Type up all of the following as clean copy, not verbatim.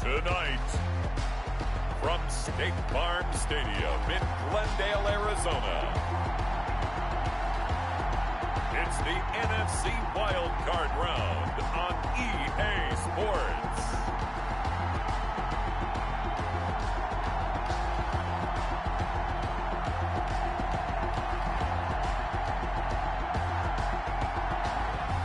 Tonight, from State Farm Stadium in Glendale, Arizona, it's the NFC Wild Card Round on EA Sports.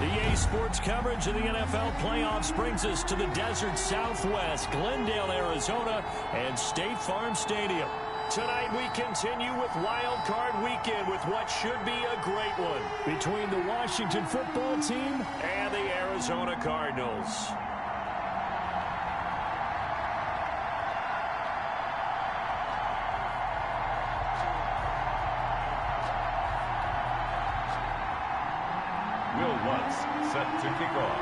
EA Sports coverage of the NFL playoffs brings us to the desert Southwest, Glendale, Arizona, and State Farm Stadium. Tonight we continue with Wild Card Weekend with what should be a great one between the Washington football team and the Arizona Cardinals. Set to kick off.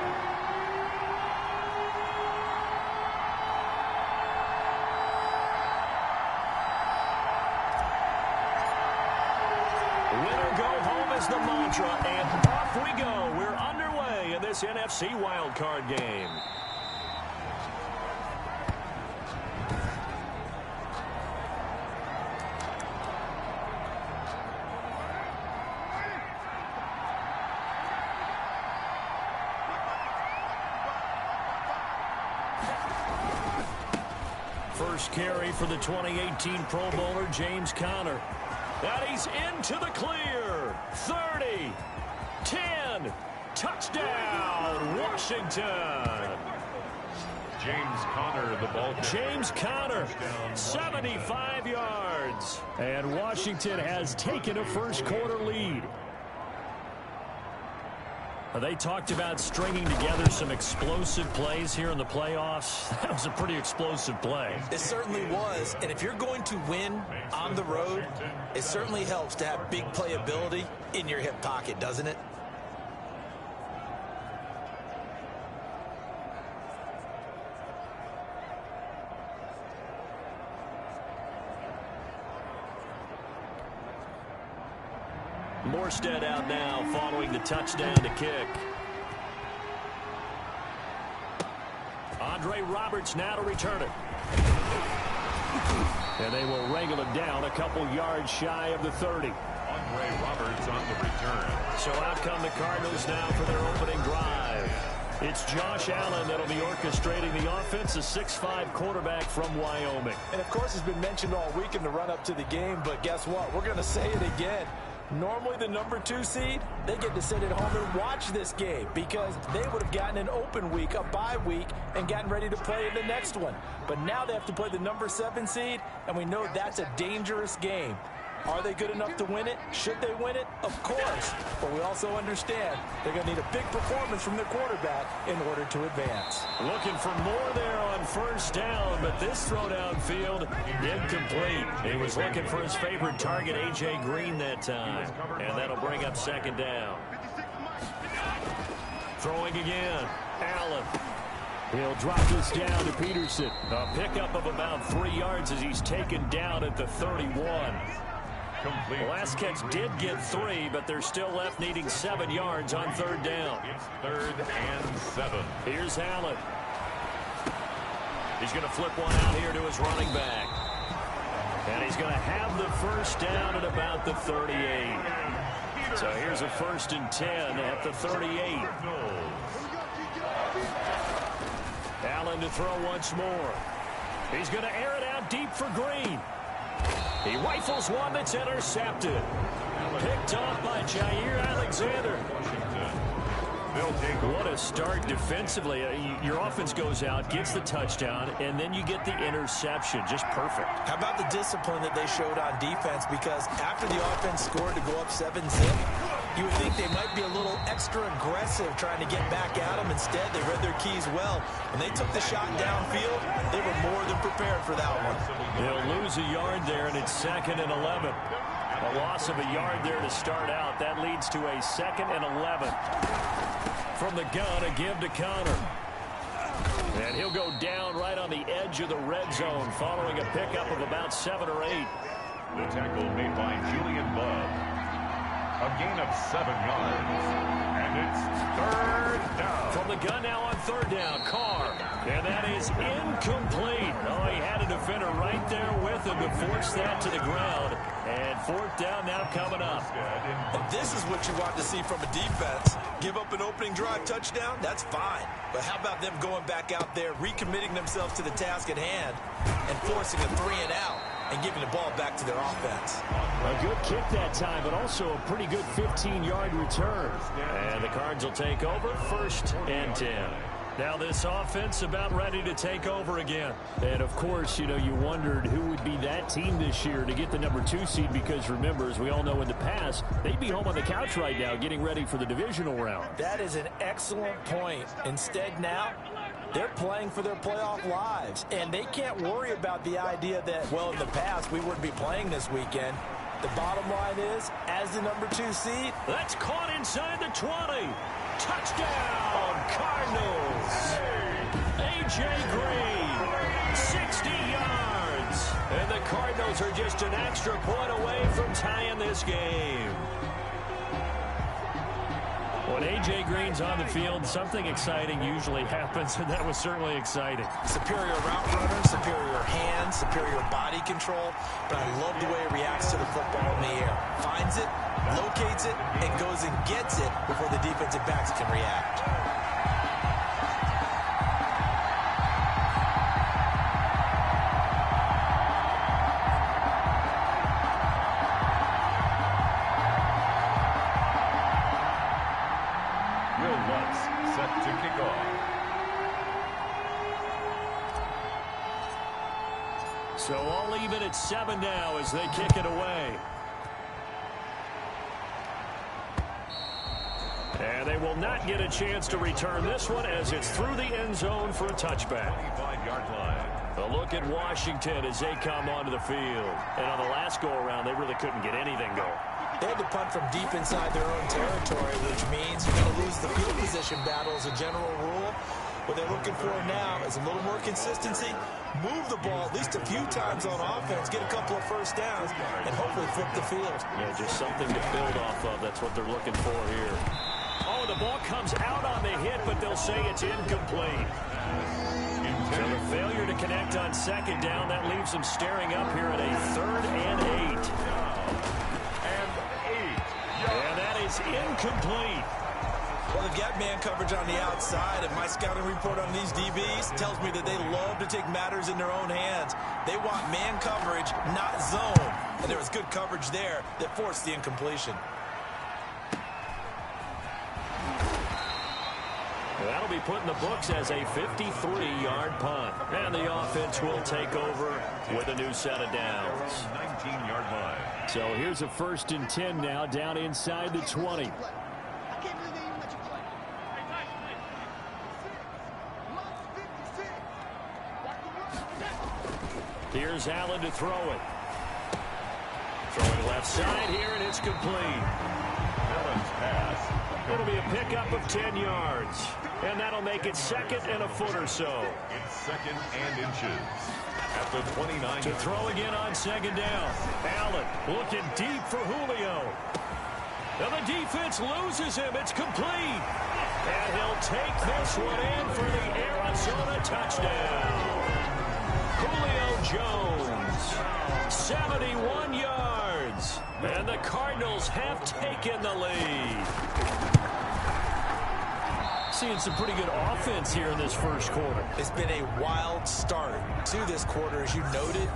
Winner go home is the mantra, and off we go. We're underway in this NFC wildcard game. First carry for the 2018 Pro Bowler, James Conner. And he's into the clear. 30, 10, touchdown, Washington. James Conner, the ball. James Conner, 75 yards. And Washington has taken a first quarter lead. They talked about stringing together some explosive plays here in the playoffs. That was a pretty explosive play. It certainly was. And if you're going to win on the road, it certainly helps to have big playability in your hip pocket, doesn't it? Morstead out now following the touchdown to kick. Andre Roberts now to return it. And they will wrangle it down a couple yards shy of the 30. Andre Roberts on the return. So out come the Cardinals now for their opening drive. It's Josh Allen that'll be orchestrating the offense, a 6'5" quarterback from Wyoming. And, of course, it's been mentioned all week in the run-up to the game, but guess what? We're going to say it again. Normally the number 2 seed, they get to sit at home and watch this game because they would have gotten an open week, a bye week, and gotten ready to play in the next one. But now they have to play the number 7 seed, and we know that's a dangerous game. Are they good enough to win it? Should they win it? Of course. But we also understand they're going to need a big performance from their quarterback in order to advance. Looking for more there on first down, but this throw downfield incomplete. He was looking for his favorite target, A.J. Green, that time. And that'll bring up second down. Throwing again. Allen. He'll drop this down to Peterson. A pickup of about 3 yards as he's taken down at the 31. Complete. The last catch did get 3, but they're still left needing 7 yards on third down. It's 3rd and 7. Here's Allen. He's going to flip one out here to his running back. And he's going to have the first down at about the 38. So here's a 1st and 10 at the 38. Allen to throw once more. He's going to air it out deep for Green. He rifles one that's intercepted. Picked off by Jair Alexander. What a start defensively. Your offense goes out, gets the touchdown, and then you get the interception. Just perfect. How about the discipline that they showed on defense? Because after the offense scored to go up 7-0, you would think they might be a little extra aggressive trying to get back at them. Instead, they read their keys well. When they took the shot downfield, they were more than prepared for that one. They'll lose a yard there, and it's 2nd and 11. A loss of a yard there to start out. That leads to a 2nd and 11. From the gun, a give to Conner. And he'll go down right on the edge of the red zone following a pickup of about 7 or 8. The tackle made by Julian Bubb. A gain of 7 yards. And it's 3rd down. From the gun now on third down. Carr. And that is incomplete. Oh, he had a defender right there with him to force that to the ground. And fourth down now coming up. And this is what you want to see from a defense. Give up an opening drive touchdown, that's fine. But how about them going back out there, recommitting themselves to the task at hand, and forcing a 3 and out, and giving the ball back to their offense. A good kick that time, but also a pretty good 15-yard return. And the Cards will take over, 1st and 10. Now this offense about ready to take over again. And, of course, you know, you wondered who would be that team this year to get the number 2 seed because, remember, as we all know in the past, they'd be home on the couch right now getting ready for the divisional round. That is an excellent point. Instead now, they're playing for their playoff lives, and they can't worry about the idea that, well, in the past, we wouldn't be playing this weekend. The bottom line is, as the number 2 seed, that's caught inside the 20. Touchdown, Cardinals. A.J. Green, 60 yards. And the Cardinals are just an extra point away from tying this game. When A.J. Green's on the field, something exciting usually happens, and that was certainly exciting. Superior route runner, superior hands, superior body control, but I love the way he reacts to the football in the air. Finds it, locates it, and goes and gets it before the defensive backs can react. Set to kick off. So all even at 7 now as they kick it away. And they will not get a chance to return this one as it's through the end zone for a touchback. 25-yard line. A look at Washington as they come onto the field. And on the last go-around, they really couldn't get anything going. they had to punt from deep inside their own territory, which means you're going to lose the field position battle as a general rule. What they're looking for now is a little more consistency, move the ball at least a few times on offense, get a couple of first downs, and hopefully flip the field. Yeah, just something to build off of. That's what they're looking for here. Oh, the ball comes out on the hit, but they'll say it's incomplete. So the failure to connect on second down, that leaves them staring up here at a 3rd and 8. And that is incomplete. Well, they've got man coverage on the outside, and my scouting report on these DBs tells me that they love to take matters in their own hands. They want man coverage, not zone. And there was good coverage there that forced the incompletion. That'll be put in the books as a 53-yard punt. And the offense will take over with a new set of downs. 19-yard line. So here's a 1st and 10 now, down inside the 20. Here's Allen to throw it. Throwing left side here, and it's complete. Allen's pass. It'll be a pickup of 10 yards. And that'll make it 2nd and a foot or so. It's 2nd and inches. At the 29. To throw again on 2nd down. Allen looking deep for Julio. Now the defense loses him. It's complete. And he'll take this one in for the Arizona touchdown. Julio Jones, 71 yards. And the Cardinals have taken the lead. Seeing some pretty good offense here in this first quarter. It's been a wild start to this quarter, as you noted.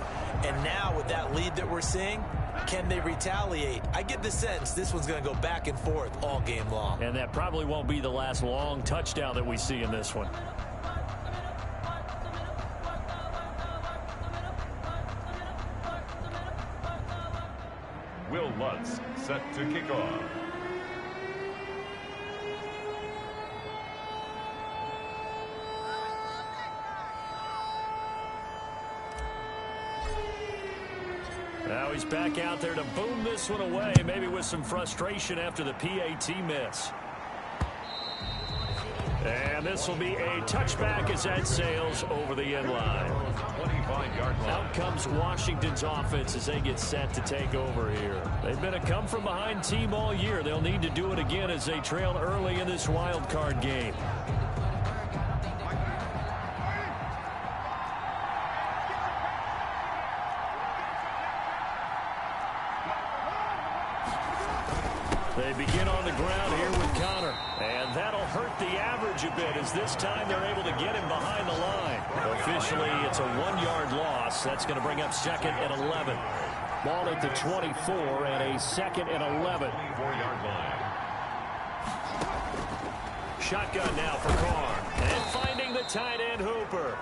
And now with that lead that we're seeing, can they retaliate? I get the sense this one's going to go back and forth all game long. And that probably won't be the last long touchdown that we see in this one. Will Lutz set to kick off. Now he's back out there to boom this one away, maybe with some frustration after the PAT miss. And this will be a touchback as that sails over the end line. 25-yard line. Out comes Washington's offense as they get set to take over here. They've been a come-from-behind team all year. They'll need to do it again as they trail early in this wild card game. They begin on the ground here with Connor. And that'll hurt the average a bit as this time they're able to get him behind the line. Officially, it's a 1-yard loss. That's going to bring up 2nd and 11. Ball at the 24 and a 2nd and 11. 4-yard line. Shotgun now for Carr. And finding the tight end Hooper.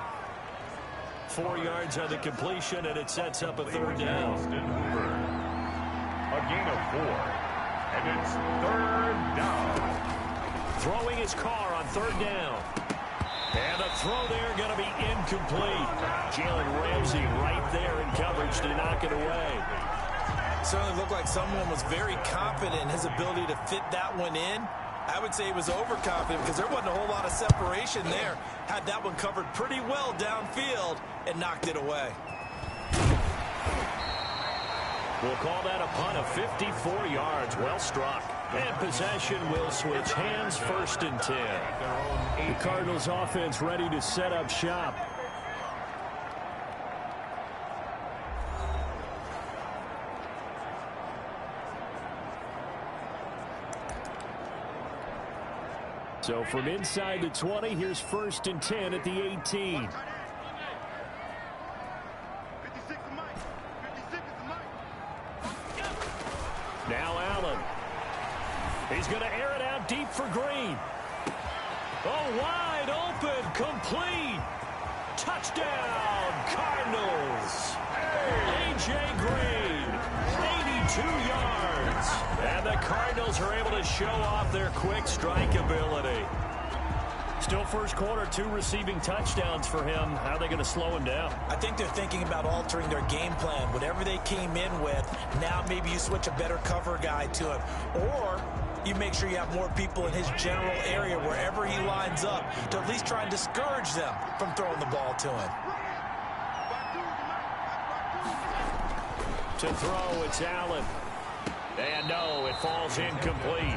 4 yards on the completion, and it sets up a 3rd down. A gain of 4. And it's 3rd down. Throwing his Carr on 3rd down. And the throw there going to be incomplete. Jalen Ramsey right there in coverage to knock it away. Certainly looked like someone was very confident in his ability to fit that one in. I would say he was overconfident because there wasn't a whole lot of separation there. Had that one covered pretty well downfield and knocked it away. We'll call that a punt of 54 yards. Well struck. And possession will switch hands, 1st and 10. The Cardinals offense ready to set up shop. So from inside the 20, here's 1st and 10 at the 18. Now Allen. He's going to air it out deep for Green. Oh, wide open, complete. Touchdown, Cardinals. A.J. Green, 82 yards. And the Cardinals are able to show off their quick strike ability. Still first quarter, 2 receiving touchdowns for him. How are they going to slow him down? I think they're thinking about altering their game plan. Whatever they came in with, now maybe you switch a better cover guy to him. Or you make sure you have more people in his general area wherever he lines up to at least try and discourage them from throwing the ball to him. To throw, it's Allen. And no, it falls incomplete.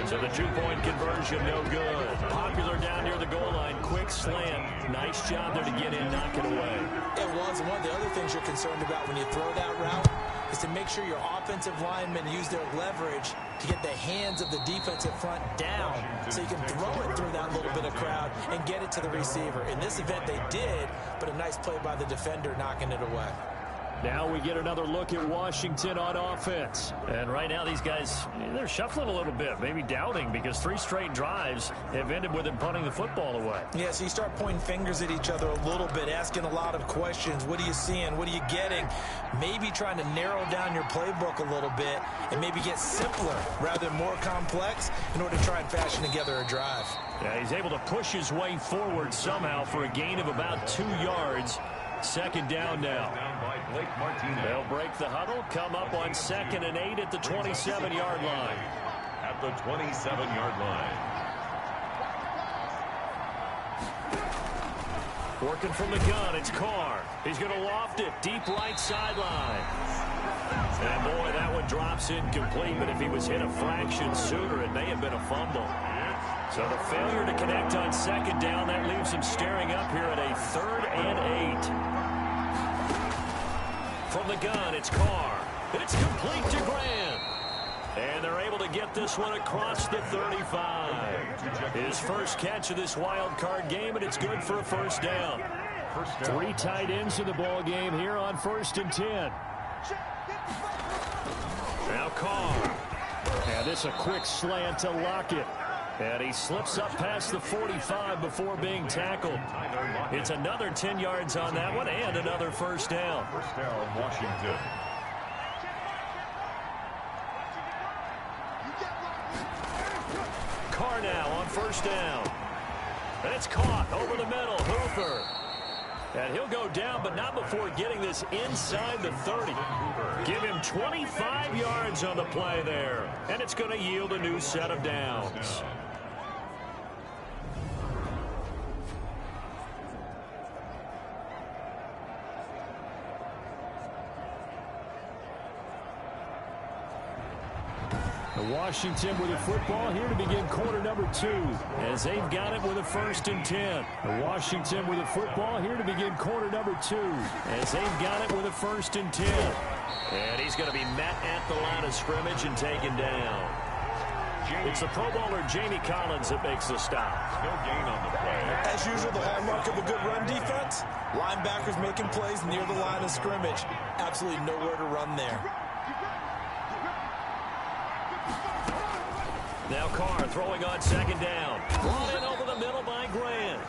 So the 2-point conversion, no good. Popular down near the goal line. Quick slant. Nice job there to get in, knock it away. It was. One of the other things you're concerned about when you throw that route is to make sure your offensive linemen use their leverage to get the hands of the defensive front down so you can throw it through that little bit of crowd and get it to the receiver. In this event, they did, but a nice play by the defender knocking it away. Now we get another look at Washington on offense. And right now these guys, they're shuffling a little bit, maybe doubting, because 3 straight drives have ended with them punting the football away. Yeah, so you start pointing fingers at each other a little bit, asking a lot of questions. What are you seeing? What are you getting? Maybe trying to narrow down your playbook a little bit and maybe get simpler rather than more complex in order to try and fashion together a drive. Yeah, he's able to push his way forward somehow for a gain of about 2 yards. 2nd down now. They'll break the huddle, come up on 2nd and 8 at the 27-yard line. At the 27-yard line. Working from the gun, it's Carr. He's going to loft it, deep right sideline. And boy, that one drops incomplete, but if he was hit a fraction sooner, it may have been a fumble. So the failure to connect on 2nd down, that leaves him staring up here at a 3rd and 8. From the gun, it's Carr. It's complete to Grant. And they're able to get this one across the 35. His first catch of this wild card game, and it's good for a 1st down. 3 tight ends in the ball game here on 1st and 10. Now Carr. And this a quick slant to Lockett. And he slips up past the 45 before being tackled. It's another 10 yards on that one and another 1st down. 1st down, Washington. Carr now on 1st down. And it's caught over the middle. Hooper. And he'll go down, but not before getting this inside the 30. Give him 25 yards on the play there. And it's going to yield a new set of downs. Washington with the football here to begin quarter number 2 as they've got it with a 1st and 10. Washington with the football here to begin quarter number 2 as they've got it with a 1st and 10. And he's going to be met at the line of scrimmage and taken down. It's the Pro Bowler Jamie Collins that makes the stop. No gain on the play. As usual, the hallmark of a good run defense, linebackers making plays near the line of scrimmage. Absolutely nowhere to run there. Now Carr throwing on second down. Brought in over the middle by Grant.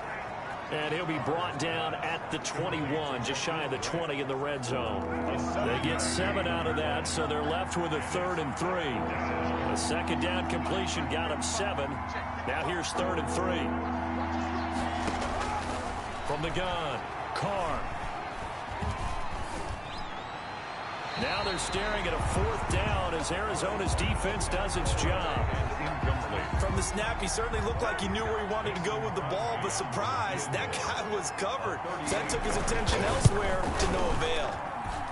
And he'll be brought down at the 21, just shy of the 20 in the red zone. They get 7 out of that, so they're left with a 3rd and 3. The second down completion got them 7. Now here's 3rd and 3. From the gun, Carr. Now they're staring at a 4th down as Arizona's defense does its job. From the snap, he certainly looked like he knew where he wanted to go with the ball, but surprise, that guy was covered. So that took his attention elsewhere to no avail.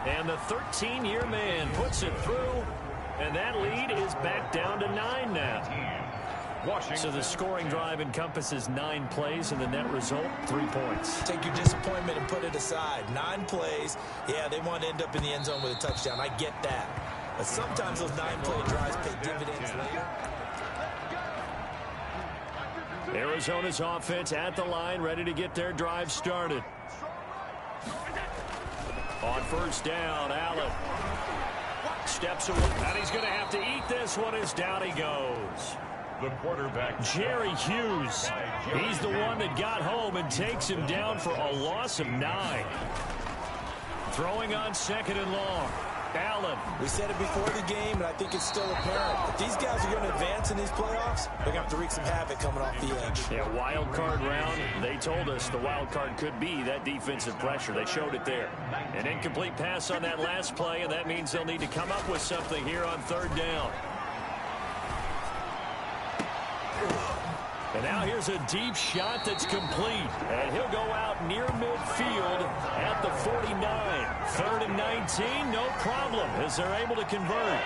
And the 13-year man puts it through, and that lead is back down to 9 now. So the scoring drive encompasses 9 plays, and the net result, 3 points. Take your disappointment and put it aside. 9 plays. Yeah, they want to end up in the end zone with a touchdown. I get that. But sometimes those 9-play drives pay dividends later. Arizona's offense at the line, ready to get their drive started. On first down, Allen steps away, and he's going to have to eat this one as down he goes. The quarterback, Jerry Hughes. He's the one that got home and takes him down for a loss of 9. Throwing on second and long. Allen. We said it before the game, and I think it's still apparent. If these guys are going to advance in these playoffs, they're going to have to wreak some havoc coming off the edge. Yeah, wild card round. They told us the wild card could be that defensive pressure. They showed it there. An incomplete pass on that last play, and that means they'll need to come up with something here on 3rd down. And now here's a deep shot that's complete. And he'll go out near midfield at the 49. 3rd and 19, no problem, as they're able to convert.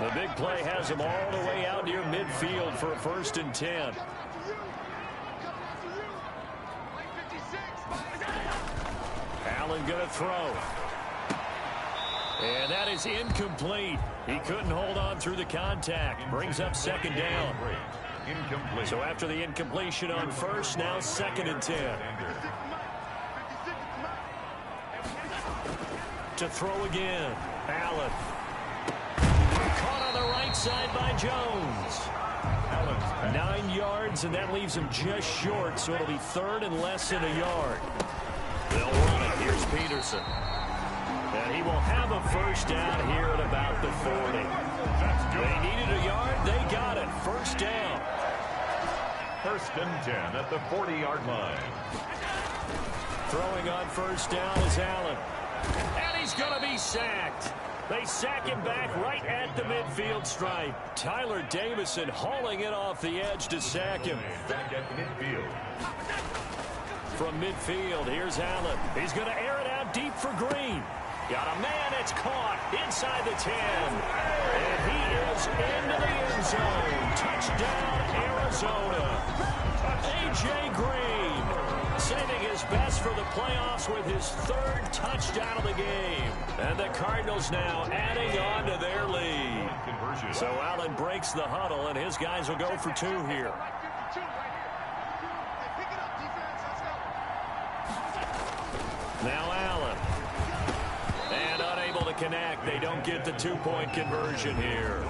The big play has them all the way out near midfield for a 1st and 10. Allen going to throw. And that is incomplete. He couldn't hold on through the contact. Brings up 2nd down. incomplete. So after the incompletion on first, now 2nd and 10. To throw again, Allen. Caught on the right side by Jones. 9 yards, and that leaves him just short, so it'll be 3rd and less than a yard. They'll run it. Here's Peterson. And he will have a first down here at about the 40. They needed a yard. They got it. First down. 1st and 10 at the 40-yard line. Throwing on first down is Allen. And he's going to be sacked. They sack him back right at the midfield stripe. Tyler Davison hauling it off the edge to sack him. Back at midfield. From midfield, here's Allen. He's going to air it out deep for Green. Got a man, it's caught inside the 10. And he is into the end zone. Touchdown, Arizona. A.J. Green saving his best for the playoffs with his 3rd touchdown of the game. And the Cardinals now adding on to their lead. So Allen breaks the huddle, and his guys will go for 2 here. Now Allen. And unable to connect. They don't get the 2-point conversion here.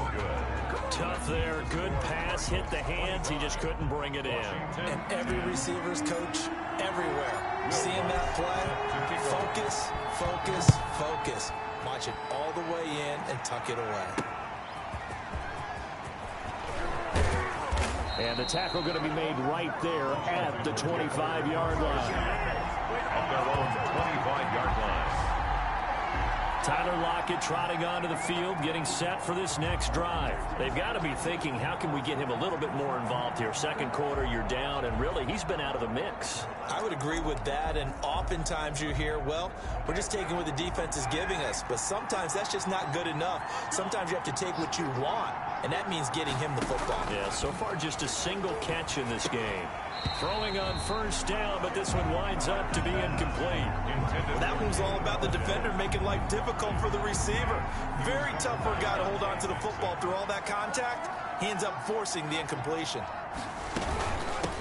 Tough there. Good pass. Hit the hands. He just couldn't bring it in. And every receiver's coach everywhere. Seeing that play, focus, focus, focus. Watch it all the way in and tuck it away. And the tackle going to be made right there at the 25-yard line. At their own 25-yard line. Tyler Lockett trotting onto the field, getting set for this next drive. They've got to be thinking, how can we get him a little bit more involved here? Second quarter, you're down, and really, he's been out of the mix. I would agree with that, and oftentimes you hear, well, we're just taking what the defense is giving us, but sometimes that's just not good enough. Sometimes you have to take what you want. and that means getting him the football. Yeah, so far just a single catch in this game. Throwing on first down, but this one winds up to be incomplete. Well, that one was all about the defender making life difficult for the receiver. Very tough for a guy to hold on to the football through all that contact. He ends up forcing the incompletion.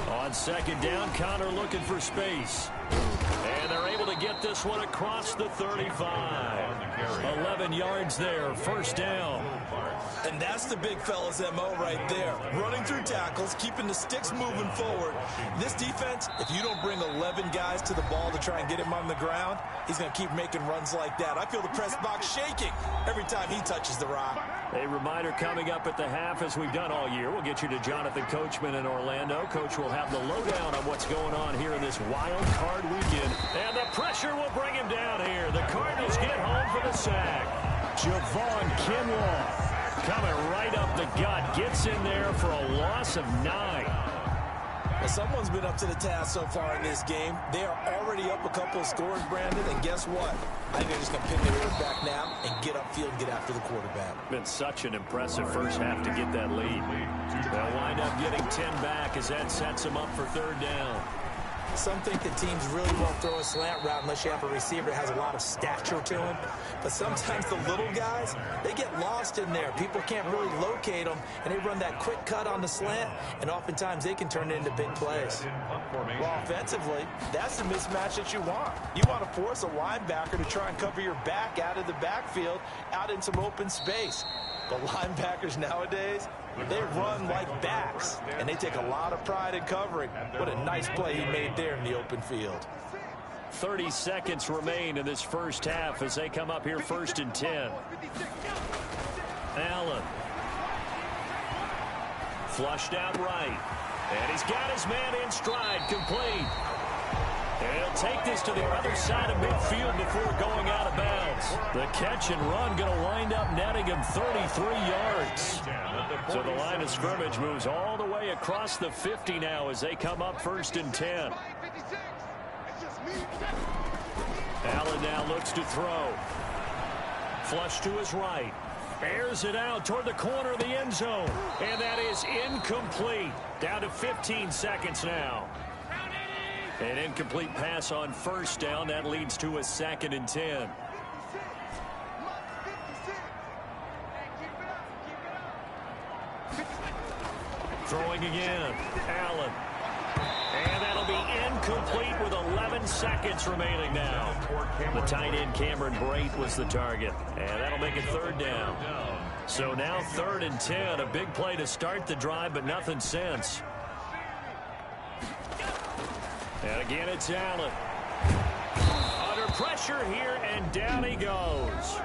On second down, Connor looking for space. And they're able to get this one across the 35. 11 yards there, first down. And that's the big fella's MO right there. Running through tackles, keeping the sticks moving forward. This defense, if you don't bring 11 guys to the ball to try and get him on the ground, he's going to keep making runs like that. I feel the press box shaking every time he touches the rock. A reminder coming up at the half, as we've done all year. We'll get you to Jonathan Coachman in Orlando. Coach will have the lowdown on what's going on here in this wild card weekend. And the pressure will bring him down here. The Cardinals get home for the sack. Javon Kinlaw coming right up the gut. Gets in there for a loss of 9. Well, someone's been up to the task so far in this game. They are already up a couple of scores, Brandon, and guess what? I think they're just going to pick their ears back now and get upfield and get after the quarterback. Been such an impressive first half to get that lead. They'll wind up getting 10 back as that sets them up for third down. Some think that teams really won't throw a slant route unless you have a receiver that has a lot of stature to him. But sometimes the little guys, they get lost in there. People can't really locate them, and they run that quick cut on the slant, and oftentimes they can turn it into big plays. Well, offensively, that's the mismatch that you want. You want to force a linebacker to try and cover your back out of the backfield, out in some open space. The linebackers nowadays, they run like backs, and they take a lot of pride in covering. What a nice play he made there in the open field. 30 seconds remain in this first half as they come up here first and 10. Allen. Flushed out right. And he's got his man in stride, complete. And he'll take this to the other side of midfield before going out of bounds. The catch and run going to wind up netting him 33 yards. So the line of scrimmage moves all the way across the 50 now as they come up first and 10. Allen now looks to throw. Flush to his right. Airs it out toward the corner of the end zone. And that is incomplete. Down to 15 seconds now. An incomplete pass on first down. That leads to a second and 10. Throwing again. Allen. And that'll be incomplete with 11 seconds remaining now. The tight end Cameron Brate was the target. And that'll make it third down. So now third and 10. A big play to start the drive, but nothing since. And again, it's Allen. Under pressure here, and down he goes.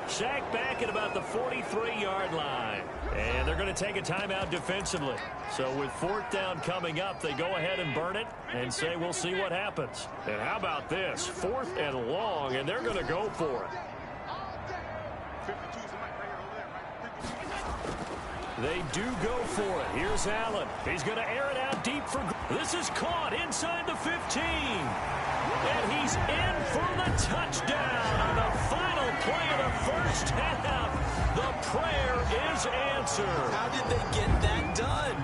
Sacked back at about the 43-yard line. And they're going to take a timeout defensively. So with fourth down coming up, they go ahead and burn it and say, we'll see what happens. And how about this? 4th and long, and they're going to go for it. They do go for it. Here's Allen. He's going to air it out deep for... This is caught inside the 15. And he's in for the touchdown on the final play of the first half. The prayer is answered. How did they get that done?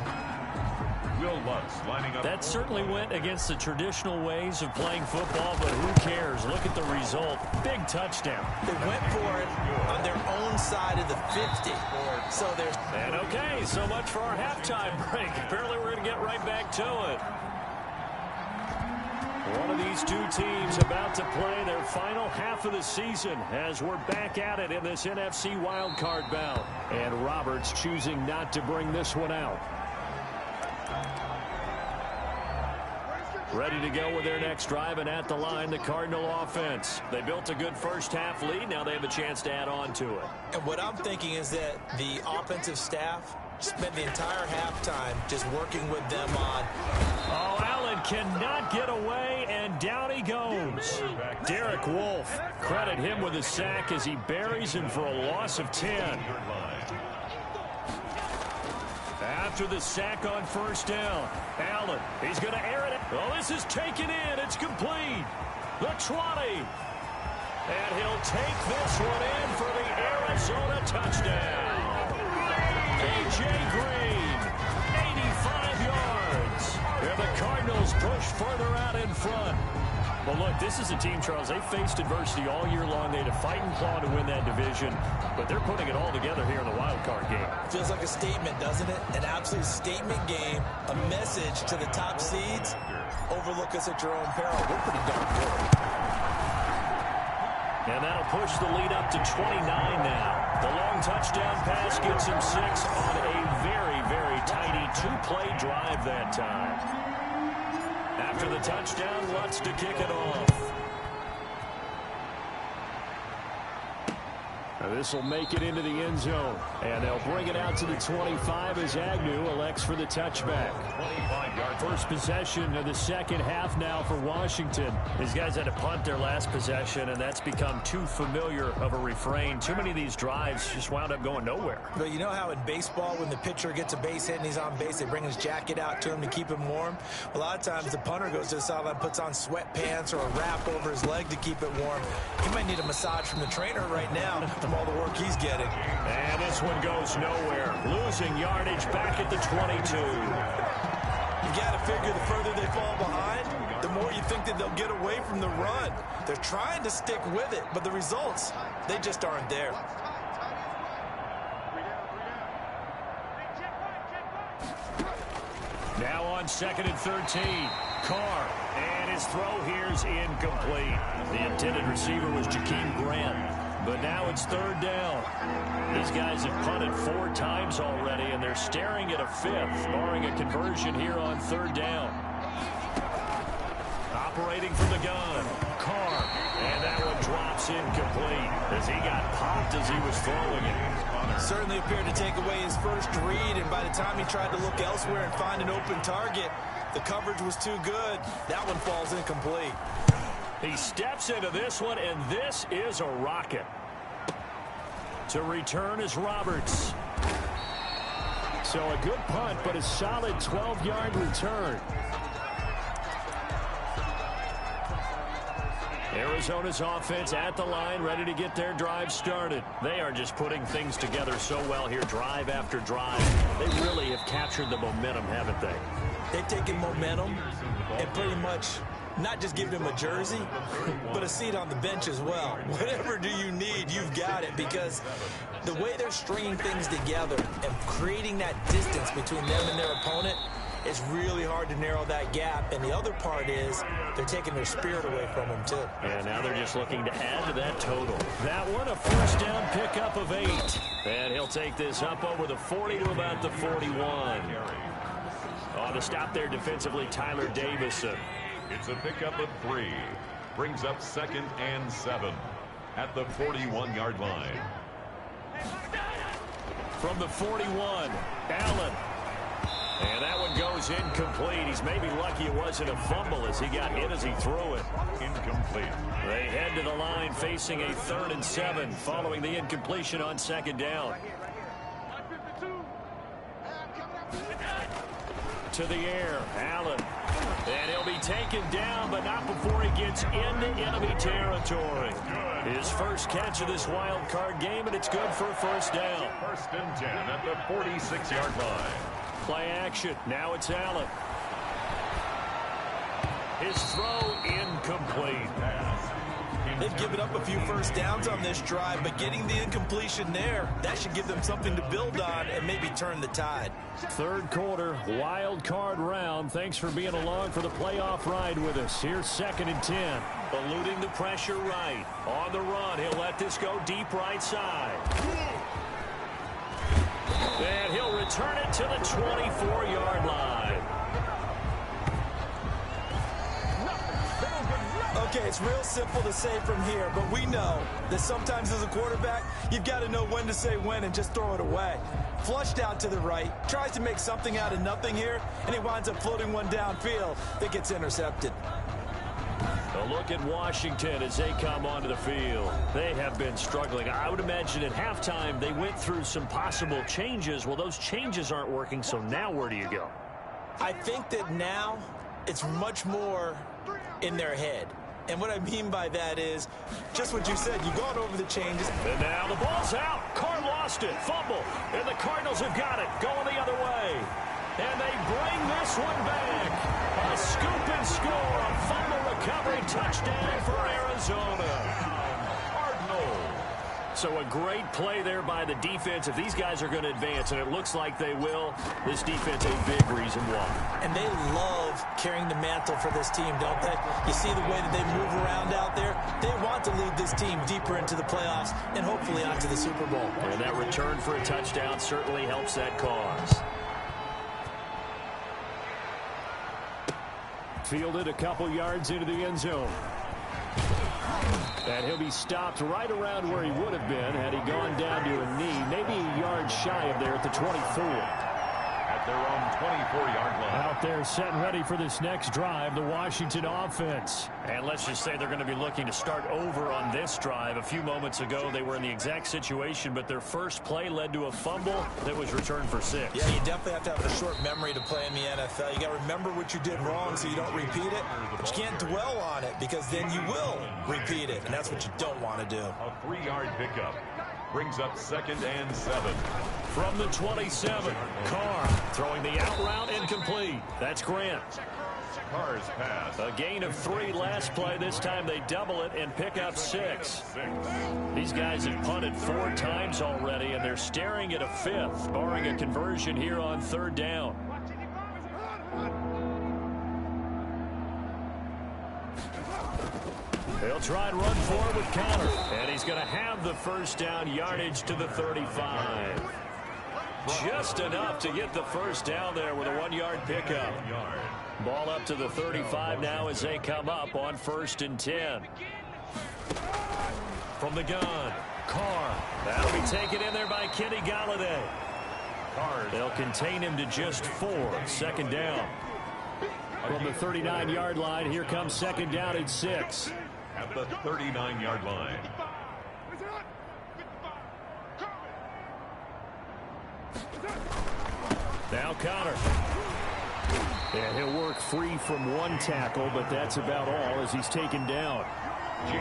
That certainly went against the traditional ways of playing football, but who cares? Look at the result. Big touchdown. They went for it on their own side of the 50. So there's... And okay, so much for our halftime break. Apparently we're going to get right back to it. One of these two teams about to play their final half of the season as we're back at it in this NFC wildcard bout. And Roberts choosing not to bring this one out. Ready to go with their next drive, and at the line, the Cardinal offense. They built a good first half lead. Now they have a chance to add on to it. And what I'm thinking is that the offensive staff spent the entire halftime just working with them on. Oh, Allen cannot get away, and down he goes. Derek Wolfe, credit him with a sack as he buries him for a loss of 10. After the sack on first down, Allen, he's going to air it. Well, this is taken in. It's complete. The 20. And he'll take this one in for the Arizona touchdown. A.J. Green, 85 yards. And the Cardinals push further out in front. Well, look, this is a team, Charles, they faced adversity all year long. They had to fight and claw to win that division, but they're putting it all together here in the wild card game. Feels like a statement, doesn't it? An absolute statement game, a message to the top seeds. Overlook us at your own peril. We're pretty darn good. And that'll push the lead up to 29 now. The long touchdown pass gets him 6 on a very, very tidy two-play drive that time. After the touchdown, Lutz to kick it off. This will make it into the end zone. And they'll bring it out to the 25 as Agnew elects for the touchback. 25-yard first possession of the second half now for Washington. These guys had to punt their last possession, and that's become too familiar of a refrain. Too many of these drives just wound up going nowhere. But you know how in baseball, when the pitcher gets a base hit and he's on base, they bring his jacket out to him to keep him warm? A lot of times the punter goes to the sideline, puts on sweatpants or a wrap over his leg to keep it warm. He might need a massage from the trainer right now from all the work he's getting. And this one goes nowhere. Losing yardage back at the 22. You got to figure the further they fall behind, the more you think that they'll get away from the run. They're trying to stick with it, but the results, they just aren't there. Now on 2nd and 13. Carr, and his throw here's incomplete. The intended receiver was Jakeem Grant. But now it's 3rd down. These guys have punted 4 times already, and they're staring at a 5th, barring a conversion here on 3rd down. Operating from the gun, Carr, and that one drops incomplete as he got popped as he was throwing it. Certainly appeared to take away his first read, and by the time he tried to look elsewhere and find an open target, the coverage was too good. That one falls incomplete. He steps into this one, and this is a rocket. To return is Roberts. So a good punt, but a solid 12-yard return. Arizona's offense at the line, ready to get their drive started. They are just putting things together so well here, drive after drive. They really have captured the momentum, haven't they? They've taken momentum and pretty much not just give him a jersey, but a seat on the bench as well. Whatever do you need, you've got it, because the way they're stringing things together and creating that distance between them and their opponent, it's really hard to narrow that gap. And the other part is they're taking their spirit away from him, too. And now they're just looking to add to that total. That one, a first down pickup of 8. And he'll take this up over the 40 to about the 41. On the stop there defensively, Tyler Davison. It's a pickup of 3. Brings up 2nd and 7 at the 41-yard line. From the 41, Allen. And that one goes incomplete. He's maybe lucky it wasn't a fumble as he got hit as he threw it. Incomplete. They head to the line facing a 3rd and 7 following the incompletion on 2nd down. To the air, Allen. And he'll be taken down, but not before he gets into enemy territory. His first catch of this wild card game, and it's good for a first down. 1st and 10 at the 46-yard line. Play action. Now it's Allen. His throw incomplete. They've given up a few first downs on this drive, but getting the incompletion there, that should give them something to build on and maybe turn the tide. 3rd quarter, wild card round. Thanks for being along for the playoff ride with us. Here's 2nd and 10. Eluding the pressure right. On the run, he'll let this go deep right side. And he'll return it to the 24-yard line. Okay, it's real simple to say from here, but we know that sometimes as a quarterback, you've got to know when to say when and just throw it away. Flushed out to the right, tries to make something out of nothing here, and he winds up floating one downfield that gets intercepted. A look at Washington as they come onto the field. They have been struggling. I would imagine at halftime they went through some possible changes. Well, those changes aren't working, so now where do you go? I think that now it's much more in their head. And what I mean by that is just what you said. You've gone over the changes. And now the ball's out. Carr lost it. Fumble. And the Cardinals have got it. Going the other way. And they bring this one back. A scoop and score. A fumble recovery touchdown for Arizona. So a great play there by the defense. If these guys are going to advance, and it looks like they will, this defense a big reason why. And they love carrying the mantle for this team, don't they? You see the way that they move around out there? They want to lead this team deeper into the playoffs and hopefully onto the Super Bowl. And that return for a touchdown certainly helps that cause. Fielded a couple yards into the end zone. And he'll be stopped right around where he would have been had he gone down to a knee, maybe a yard shy of there at the 24. At their own 24-yard line. Out there set and ready for this next drive, the Washington offense. And let's just say they're going to be looking to start over on this drive. A few moments ago, they were in the exact situation, but their first play led to a fumble that was returned for 6. Yeah, you definitely have to have a short memory to play in the NFL. You got to remember what you did wrong so you don't repeat it. But you can't dwell on it because then you will repeat it, and that's what you don't want to do. A 3-yard pickup brings up 2nd and 7. From the 27, Carr throwing the out route incomplete. That's Grant. Carr's pass. A gain of 3 last play. This time they double it and pick up 6. These guys have punted 4 times already, and they're staring at a 5th, barring a conversion here on 3rd down. He'll try and run forward with Connor, and he's going to have the first down, yardage to the 35. Just enough to get the first down there with a 1-yard pickup. Ball up to the 35 now as they come up on 1st and 10. From the gun, Carr. That'll be taken in there by Kenny Galladay. They'll contain him to just 4. 2nd down. From the 39-yard line, here comes 2nd down at 6. At the 39-yard line. Now Connor. And he'll work free from 1 tackle, but that's about all as he's taken down.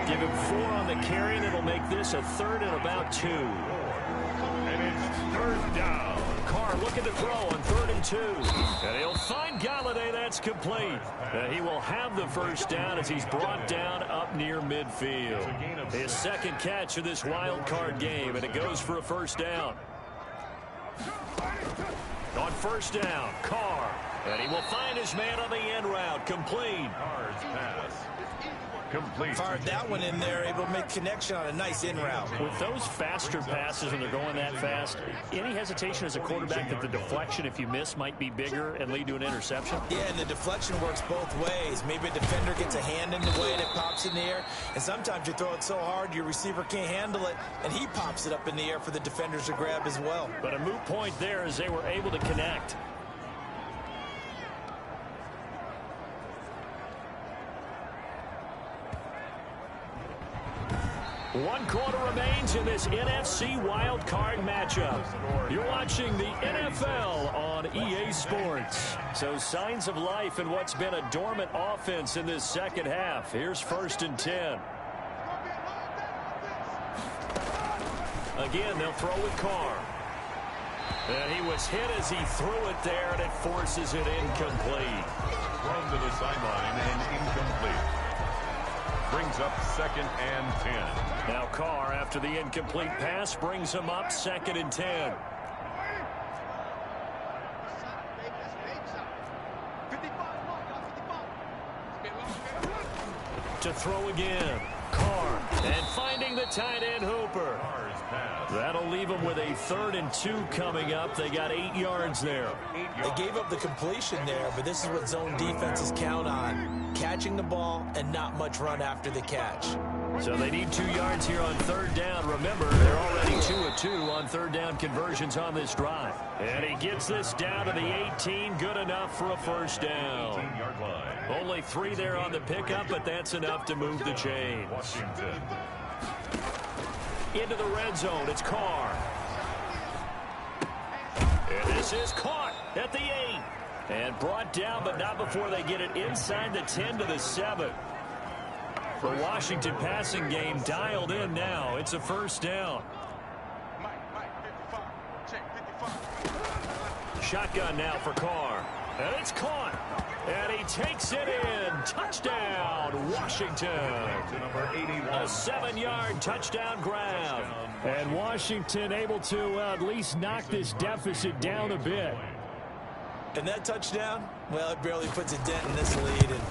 Give him 4 on the carry, and it'll make this a 3rd and about 2. And it's 3rd down. Carr looking to throw on 3rd and 2. And he'll find Galladay. That's complete. He will have the first down as he's brought down up near midfield. His 2nd catch of this wild card game, and it goes for a first down. On 1st down, Carr. And he will find his man on the end route. Complete. Carr's pass. Complete. Fired that one in there, able to make connection on a nice in route. With those faster passes when they're going that fast, any hesitation as a quarterback that the deflection, if you miss, might be bigger and lead to an interception? Yeah, and the deflection works both ways. Maybe a defender gets a hand in the way and it pops in the air, and sometimes you throw it so hard your receiver can't handle it, and he pops it up in the air for the defenders to grab as well. But a moot point there as they were able to connect. One quarter remains in this NFC wild card matchup. You're watching the NFL on EA Sports. So signs of life in what's been a dormant offense in this second half. Here's 1st and 10. Again, they'll throw with Carr. And he was hit as he threw it there, and it forces it incomplete. Thrown to the sideline and incomplete. Brings up 2nd and 10. Now Carr, after the incomplete pass, brings him up 2nd and 10. To throw again. Carr. And finding the tight end Hooper. That'll leave them with a 3rd and 2 coming up. They got 8 yards there. They gave up the completion there, but this is what zone defenses count on. Catching the ball and not much run after the catch. So they need 2 yards here on 3rd down. Remember, they're already 2 of 2 on 3rd down conversions on this drive. And he gets this down to the 18. Good enough for a first down. 18-yard line. Only 3 there on the pickup, but that's enough to move the chains. Washington. Into the red zone, it's Carr. And this is caught at the 8. And brought down, but not before they get it inside the 10 to the 7. The Washington passing game dialed in now. It's a first down. Shotgun now for Carr. And it's caught. And he takes it in. Touchdown, Washington. A 7-yard touchdown grab. And Washington able to at least knock this deficit down a bit. And that touchdown, well, it barely puts a dent in this lead. And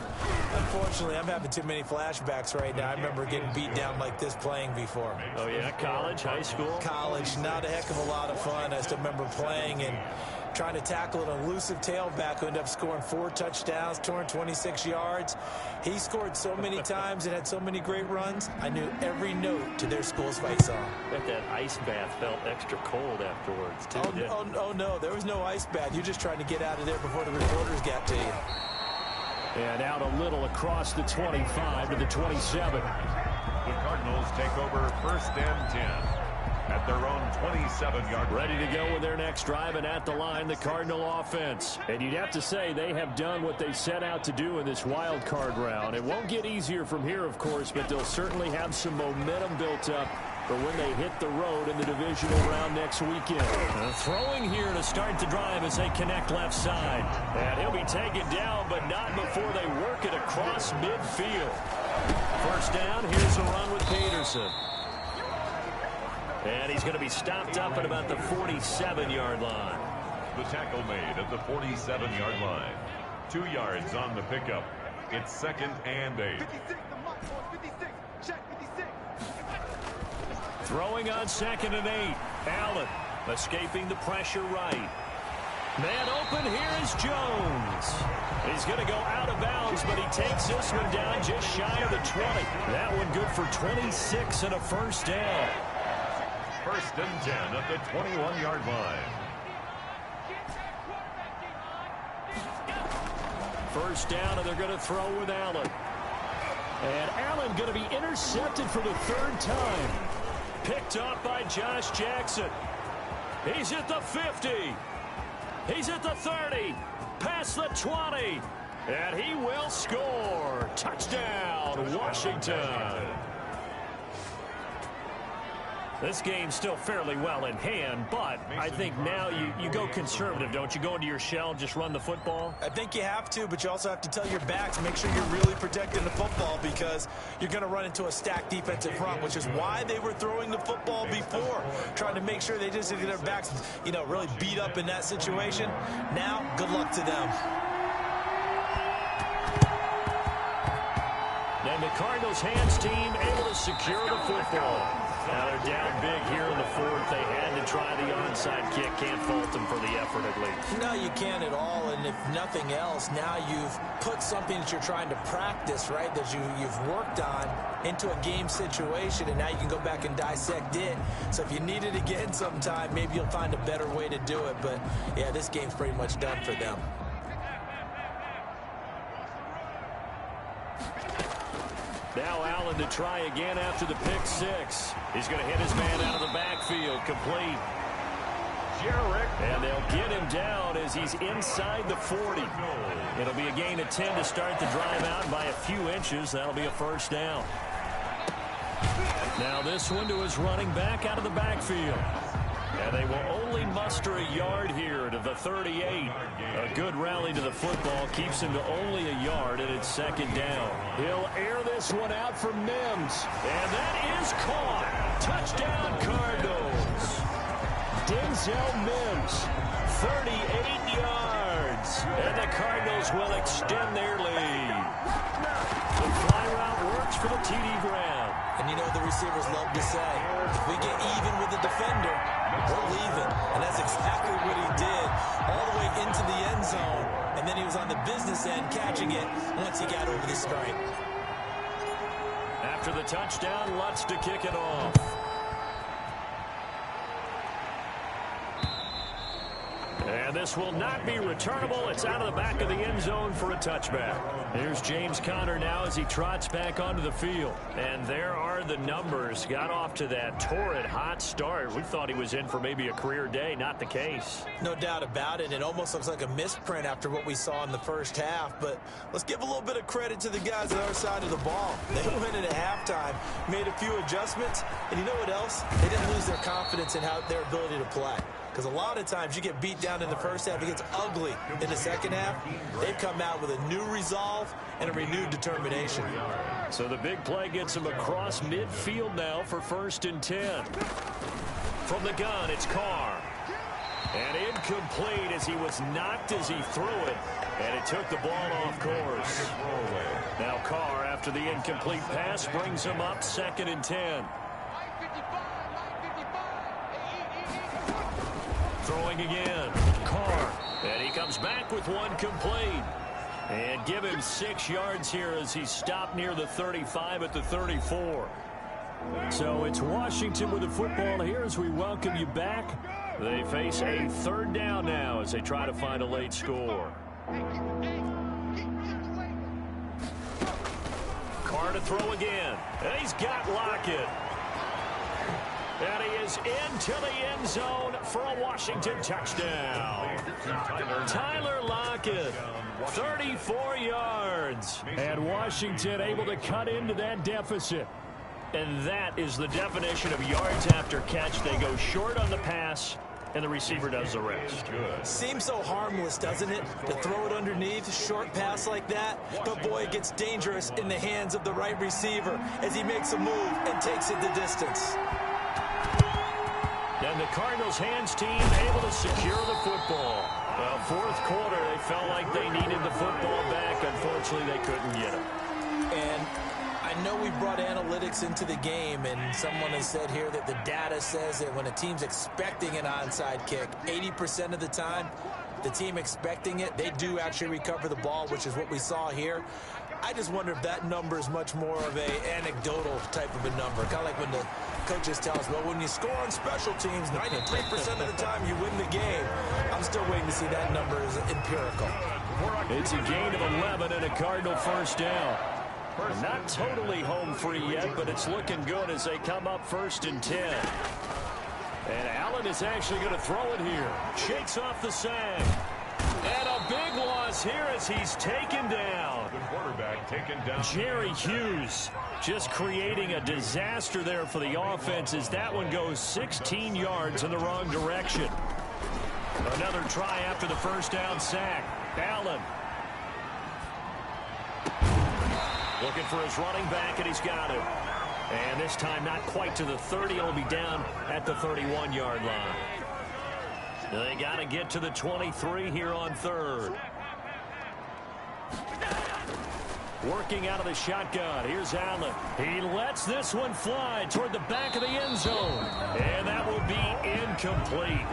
unfortunately, I'm having too many flashbacks right now. I remember getting beat down like this playing before. Oh, yeah? College, high school? College, not a heck of a lot of fun. I still remember playing and trying to tackle an elusive tailback who ended up scoring 4 touchdowns, 226 yards. He scored so many times and had so many great runs, I knew every note to their school's fight song. I bet that ice bath felt extra cold afterwards, too. Oh, no, there was no ice bath. You're just trying to get out of there before the reporters got to you. And out a little across the 25 to the 27. The Cardinals take over first and 10. At their own 27-yard line. Ready to go with their next drive, and at the line, the Cardinal offense. And you'd have to say they have done what they set out to do in this wild card round. It won't get easier from here, of course, but they'll certainly have some momentum built up for when they hit the road in the divisional round next weekend. Throwing here to start the drive as they connect left side. And he'll be taken down, but not before they work it across midfield. First down, here's a run with Peterson. And he's going to be stopped up at about the 47-yard line. The tackle made at the 47-yard line. 2 yards on the pickup. It's second and 8. Throwing on second and 8. Allen escaping the pressure right. Man open, here is Jones. He's going to go out of bounds, but he takes this one down just shy of the 20. That one good for 26 and a first down. First and 10 at the 21-yard line. First down, and they're going to throw with Allen. And Allen going to be intercepted for the 3rd time. Picked up by Josh Jackson. He's at the 50. He's at the 30. Past the 20. And he will score. Touchdown, Washington. This game's still fairly well in hand, but I think now you go conservative, don't you? Go into your shell and just run the football? I think you have to, but you also have to tell your backs, make sure you're really protecting the football because you're going to run into a stacked defensive front, which is why they were throwing the football before, trying to make sure they just get their backs, really beat up in that situation. Now, good luck to them. And the Cardinals' hands team able to secure the football. Now they're down big here in the 4th. They had to try the onside kick. Can't fault them for the effort at least. No, you can't at all. And if nothing else, now you've put something that you're trying to practice, right, that you've worked on into a game situation, and now you can go back and dissect it. So if you need it again sometime, maybe you'll find a better way to do it. But, yeah, this game's pretty much done for them. Now Allen to try again after the pick 6. He's going to hit his man out of the backfield. Complete. And they'll get him down as he's inside the 40. It'll be a gain of 10 to start the drive out by a few inches. That'll be a first down. Now this one to his running back out of the backfield. And they will only muster a yard here to the 38. A good rally to the football keeps him to only a yard, and it's second down. He'll air this one out for Mims. And that is caught. Touchdown, Cardinals. Denzel Mims, 38 yards. And the Cardinals will extend their lead. The fly route works for the TD grab. And the receivers love to say, if we get even with the defender, we're leaving. And that's exactly what he did all the way into the end zone. And then he was on the business end catching it once he got over the stripe. After the touchdown, Lutz to kick it off. And And this will not be returnable. It's out of the back of the end zone for a touchback. Here's James Conner now as he trots back onto the field. And there are the numbers. Got off to that torrid hot start. We thought he was in for maybe a career day. Not the case. No doubt about it. It almost looks like a misprint after what we saw in the first half. But let's give a little bit of credit to the guys on the other side of the ball. They went in at halftime, made a few adjustments, and you know what else? They didn't lose their confidence in their ability to play. Because a lot of times you get beat down in the first half, it gets ugly in the second half. They've come out with a new resolve and a renewed determination. So the big play gets him across midfield now for 1st and 10. From the gun, it's Carr. And incomplete as he was knocked as he threw it. And it took the ball off course. Now Carr, after the incomplete pass, brings him up 2nd and 10. Throwing again, Carr, and he comes back with one complete. And give him 6 yards here as he's stopped near the 35 at the 34. So it's Washington with the football here as we welcome you back. They face a 3rd down now as they try to find a late score. Carr to throw again, and he's got Lockett. And he is into the end zone for a Washington touchdown. Tyler Lockett, 34 yards. And Washington able to cut into that deficit. And that is the definition of yards after catch. They go short on the pass, and the receiver does the rest. Seems so harmless, doesn't it, to throw it underneath, short pass like that? But, boy, it gets dangerous in the hands of the right receiver as he makes a move and takes it the distance. And the Cardinals' hands team able to secure the football. Well, 4th quarter, they felt like they needed the football back. Unfortunately, they couldn't get it. And I know we brought analytics into the game, and someone has said here that the data says that when a team's expecting an onside kick, 80% of the time, the team expecting it, they do actually recover the ball, which is what we saw here. I just wonder if that number is much more of an anecdotal type of a number. Kind of like when the coaches tell us, well, when you score on special teams, 93% of the time you win the game. I'm still waiting to see that number is empirical. It's a gain of 11 and a Cardinal 1st down. Not totally home free yet, but it's looking good as they come up 1st and 10. And Allen is actually going to throw it here. Shakes off the sag. And a big loss here as he's taken down. The quarterback taken down. Jerry Hughes just creating a disaster there for the offense as that one goes 16 yards in the wrong direction. Another try after the 1st down sack. Allen looking for his running back, and he's got it. And this time not quite to the 30. It'll be down at the 31-yard line. They got to get to the 23 here on 3rd. Working out of the shotgun. Here's Allen. He lets this one fly toward the back of the end zone. And that will be incomplete.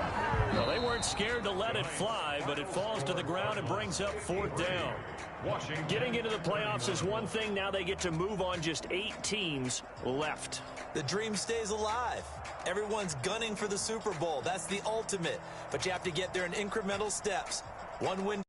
Well, they weren't scared to let it fly, but it falls to the ground and brings up 4th down. Washington. Getting into the playoffs is one thing. Now they get to move on. Just 8 teams left. The dream stays alive. Everyone's gunning for the Super Bowl. That's the ultimate. But you have to get there in incremental steps. One win.